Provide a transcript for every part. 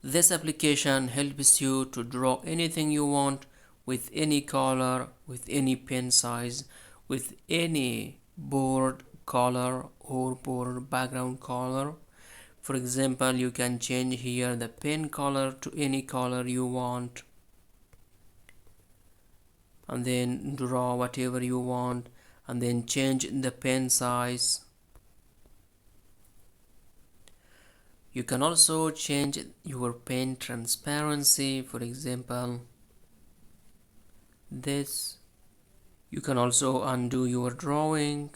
This application helps you to draw anything you want with any color, with any pen size, with any board color or board background color. For example, you can change here the pen color to any color you want, and then draw whatever you want, and then change the pen size. You can also change your pen transparency, for example this. You can also undo your drawing,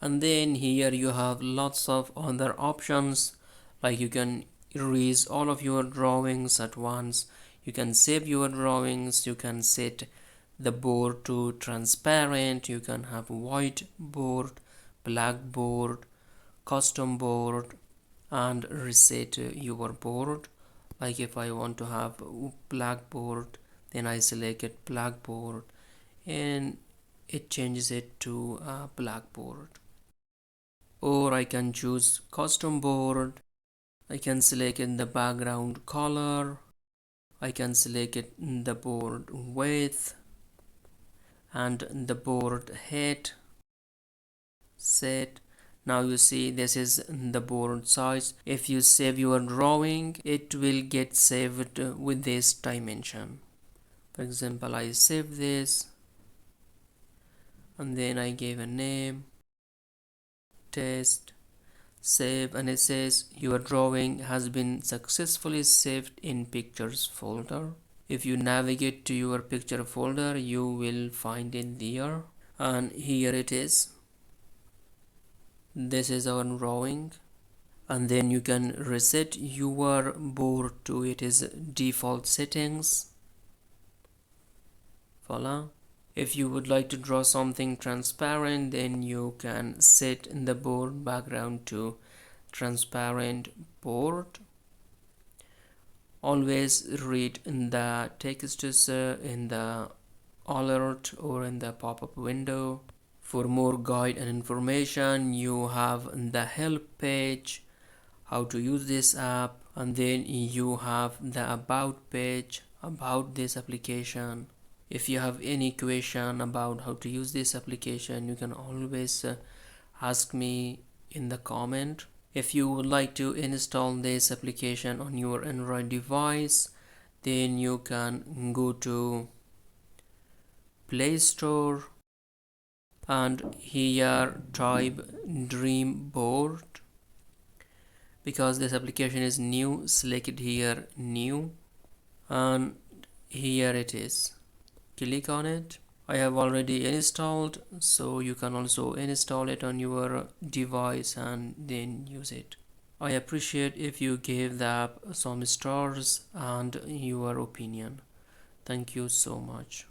and then here you have lots of other options, like you can erase all of your drawings at once, you can save your drawings, you can set the board to transparent, you can have white board, black board, custom board, and reset your board. Like if I want to have black board, then I select it black board and it changes it to a black board. Or I can choose custom board. I can select in the background color, I can select it in the board width and the board height. Set. Now you see this is the board size. If you save your drawing, it will get saved with this dimension. For example, I save this and then I give a name, test, save, and it says your drawing has been successfully saved in pictures folder. If you navigate to your picture folder, you will find it there, and here it is. This is our drawing, and then you can reset your board to its default settings. Voila. If you would like to draw something transparent, then you can set the board background to transparent board. Always read the text in the alert or in the pop-up window. For more guide and information, you have the help page, how to use this app, and then you have the about page about this application. If you have any question about how to use this application, you can always ask me in the comment. If you would like to install this application on your Android device, then you can go to Play Store and here type Dream Board. Because this application is new, select it here, new, and here it is. Click on it. I have already installed, so you can also install it on your device and then use it. I appreciate if you give the app some stars and your opinion. Thank you so much.